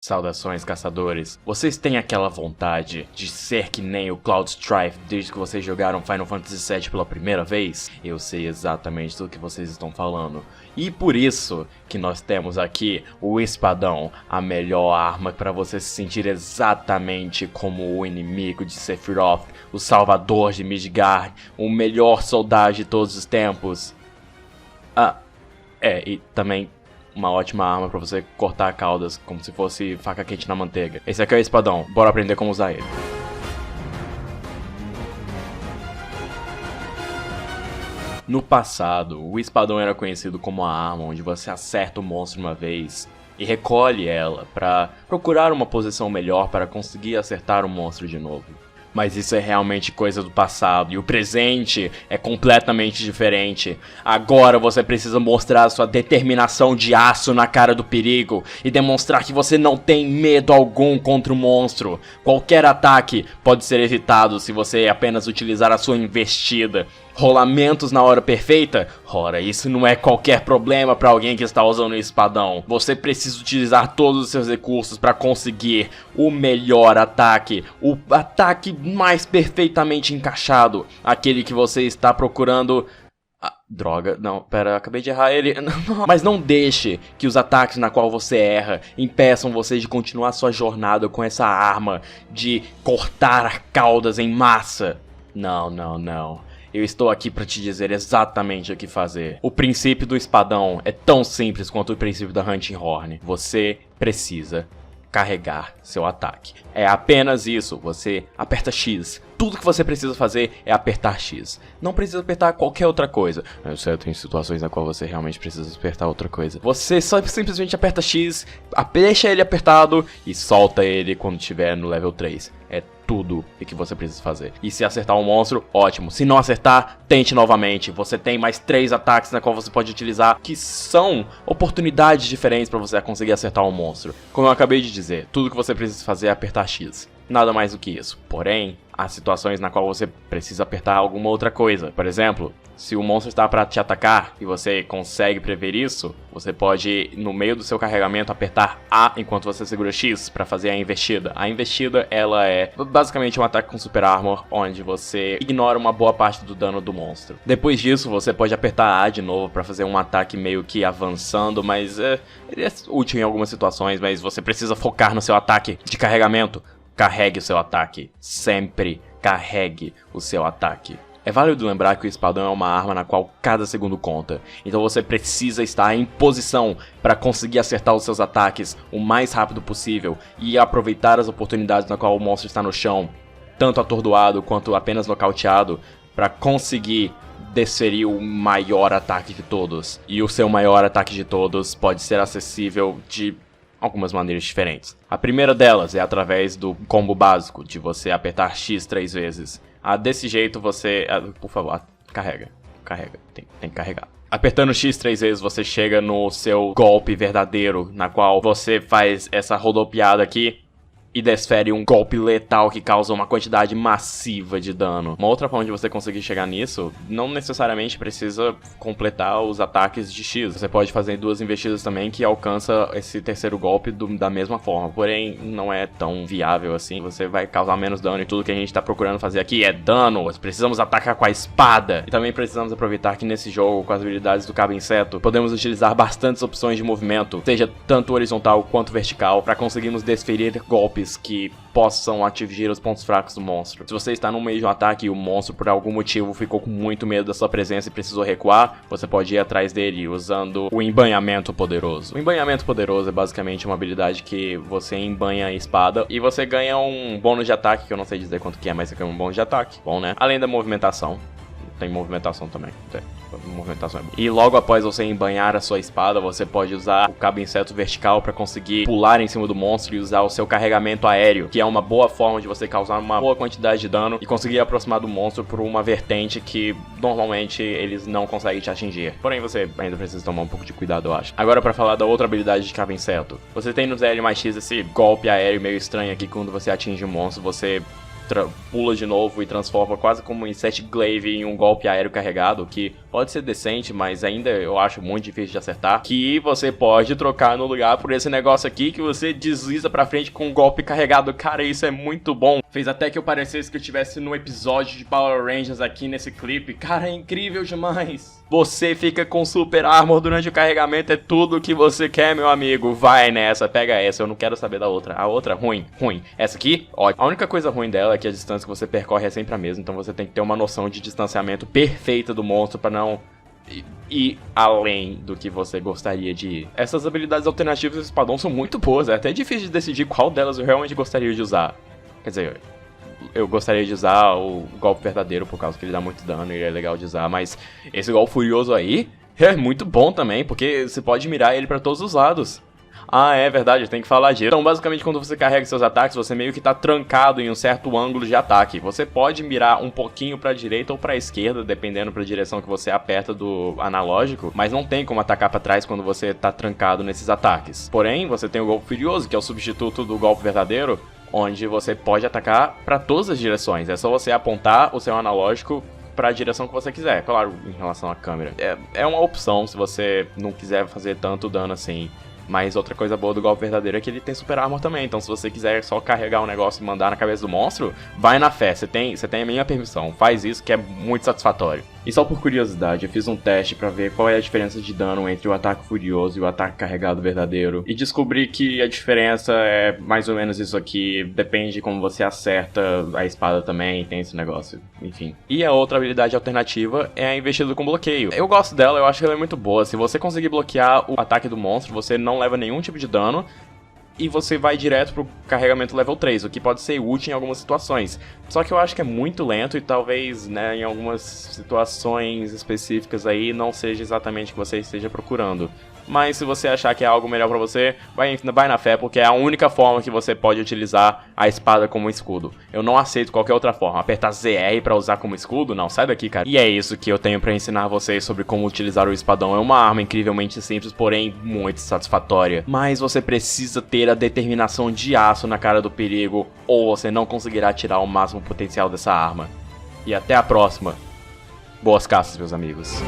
Saudações, caçadores. Vocês têm aquela vontade de ser que nem o Cloud Strife desde que vocês jogaram Final Fantasy VII pela primeira vez? Eu sei exatamente do que vocês estão falando. E por isso que nós temos aqui o Espadão, a melhor arma para você se sentir exatamente como o inimigo de Sephiroth, o salvador de Midgard, o melhor soldado de todos os tempos. E também uma ótima arma pra você cortar caudas como se fosse faca quente na manteiga. Esse aqui é o Espadão, bora aprender como usar ele. No passado, o Espadão era conhecido como a arma onde você acerta o monstro uma vez e recolhe ela pra procurar uma posição melhor para conseguir acertar o monstro de novo. Mas isso é realmente coisa do passado, e o presente é completamente diferente. Agora você precisa mostrar sua determinação de aço na cara do perigo e demonstrar que você não tem medo algum contra o monstro. Qualquer ataque pode ser evitado se você apenas utilizar a sua investida. Rolamentos na hora perfeita? Ora, isso não é qualquer problema para alguém que está usando o Espadão. Você precisa utilizar todos os seus recursos para conseguir o melhor ataque, o ataque mais perfeitamente encaixado, aquele que você está procurando. Droga, não, pera, acabei de errar ele. Mas não deixe que os ataques na qual você erra impeçam você de continuar sua jornada com essa arma de cortar caudas em massa. Não. Eu estou aqui para te dizer exatamente o que fazer. O princípio do Espadão é tão simples quanto o princípio da Hunting Horn. Você precisa carregar seu ataque. É apenas isso. Você aperta X. Tudo que você precisa fazer é apertar X. Não precisa apertar qualquer outra coisa. Exceto em situações na qual você realmente precisa apertar outra coisa. Você só simplesmente aperta X, deixa ele apertado e solta ele quando estiver no level 3. É tudo o que você precisa fazer. E se acertar um monstro, ótimo. Se não acertar, tente novamente. Você tem mais 3 ataques na qual você pode utilizar, que são oportunidades diferentes para você conseguir acertar um monstro. Como eu acabei de dizer, tudo que você precisa fazer é apertar X. Nada mais do que isso. Porém, há situações na qual você precisa apertar alguma outra coisa. Por exemplo, se o monstro está para te atacar e você consegue prever isso, você pode, no meio do seu carregamento, apertar A enquanto você segura X para fazer a investida. A investida, ela é basicamente um ataque com super armor, onde você ignora uma boa parte do dano do monstro. Depois disso, você pode apertar A de novo para fazer um ataque meio que avançando, mas ele é útil em algumas situações, mas você precisa focar no seu ataque de carregamento. Carregue o seu ataque. Sempre carregue o seu ataque. É válido lembrar que o Espadão é uma arma na qual cada segundo conta. Então você precisa estar em posição para conseguir acertar os seus ataques o mais rápido possível e aproveitar as oportunidades na qual o monstro está no chão, tanto atordoado quanto apenas nocauteado, para conseguir desferir o maior ataque de todos. E o seu maior ataque de todos pode ser acessível de algumas maneiras diferentes. A primeira delas é através do combo básico, de você apertar X 3 vezes. Desse jeito você... por favor, carrega. Tem que carregar. Apertando X 3 vezes você chega no seu golpe verdadeiro, na qual você faz essa rodopiada aqui e desfere um golpe letal que causa uma quantidade massiva de dano. Uma outra forma de você conseguir chegar nisso, não necessariamente precisa completar os ataques de X. Você pode fazer 2 investidas também que alcança esse terceiro golpe da mesma forma. Porém, não é tão viável assim. Você vai causar menos dano e tudo que a gente tá procurando fazer aqui é dano. Nós precisamos atacar com a espada. E também precisamos aproveitar que nesse jogo, com as habilidades do Cabo Inseto, podemos utilizar bastantes opções de movimento, seja tanto horizontal quanto vertical, para conseguirmos desferir golpes que possam atingir os pontos fracos do monstro. Se você está no meio de um ataque e o monstro por algum motivo ficou com muito medo da sua presença e precisou recuar, você pode ir atrás dele usando o embanhamento poderoso. O embanhamento poderoso é basicamente uma habilidade que você embanha a espada e você ganha um bônus de ataque, que eu não sei dizer quanto que é, mas você ganha um bônus de ataque. Bom, né? Além da movimentação. Tem movimentação também. Movimentação é boa. E logo após você embanhar a sua espada, você pode usar o Cabo Inseto vertical para conseguir pular em cima do monstro e usar o seu carregamento aéreo, que é uma boa forma de você causar uma boa quantidade de dano e conseguir aproximar do monstro por uma vertente que normalmente eles não conseguem te atingir. Porém, você ainda precisa tomar um pouco de cuidado, eu acho. Agora, para falar da outra habilidade de Cabo Inseto, você tem no ZL mais X esse golpe aéreo meio estranho aqui, quando você atinge o monstro, você pula de novo e transforma quase como um Inset Glaive em um golpe aéreo carregado, que pode ser decente, mas ainda eu acho muito difícil de acertar, que você pode trocar no lugar por esse negócio aqui que você desliza pra frente com um golpe carregado. Cara, isso é muito bom. Fez até que eu parecesse que eu estivesse no episódio de Power Rangers aqui nesse clipe. Cara, é incrível demais. Você fica com Super Armor durante o carregamento, é tudo que você quer, meu amigo. Vai nessa, pega essa, eu não quero saber da outra. A outra, ruim. Essa aqui, ótimo. A única coisa ruim dela é que a distância que você percorre é sempre a mesma, então você tem que ter uma noção de distanciamento perfeita do monstro pra não ir além do que você gostaria de ir. Essas habilidades alternativas do espadão são muito boas, é até difícil de decidir qual delas eu realmente gostaria de usar. Quer dizer, eu gostaria de usar o golpe verdadeiro por causa que ele dá muito dano e é legal de usar, mas esse golpe furioso aí é muito bom também, porque você pode mirar ele pra todos os lados. Ah, é verdade, tem que falar disso. Então, basicamente, quando você carrega seus ataques, você meio que tá trancado em um certo ângulo de ataque. Você pode mirar um pouquinho pra direita ou pra esquerda, dependendo da direção que você aperta do analógico, mas não tem como atacar pra trás quando você tá trancado nesses ataques. Porém, você tem o golpe furioso, que é o substituto do golpe verdadeiro, onde você pode atacar pra todas as direções. É só você apontar o seu analógico pra direção que você quiser. Claro, em relação à câmera. É uma opção se você não quiser fazer tanto dano assim. Mas outra coisa boa do golpe verdadeiro é que ele tem Super Armor também. Então se você quiser só carregar um negócio e mandar na cabeça do monstro, vai na fé. Você tem a minha permissão. Faz isso que é muito satisfatório. E só por curiosidade, eu fiz um teste pra ver qual é a diferença de dano entre o ataque furioso e o ataque carregado verdadeiro. E descobri que a diferença é mais ou menos isso aqui. Depende de como você acerta a espada também, tem esse negócio. Enfim. E a outra habilidade alternativa é a investida com bloqueio. Eu gosto dela, eu acho que ela é muito boa. Se você conseguir bloquear o ataque do monstro, você não leva nenhum tipo de dano. E você vai direto pro carregamento level 3, o que pode ser útil em algumas situações. Só que eu acho que é muito lento e talvez, né, em algumas situações específicas aí não seja exatamente o que você esteja procurando. Mas se você achar que é algo melhor pra você, vai na fé, porque é a única forma que você pode utilizar a espada como escudo. Eu não aceito qualquer outra forma. Apertar ZR pra usar como escudo? Não, sai daqui, cara. E é isso que eu tenho pra ensinar vocês sobre como utilizar o espadão. É uma arma incrivelmente simples, porém muito satisfatória. Mas você precisa ter a determinação de aço na cara do perigo, ou você não conseguirá tirar o máximo potencial dessa arma. E até a próxima. Boas caças, meus amigos.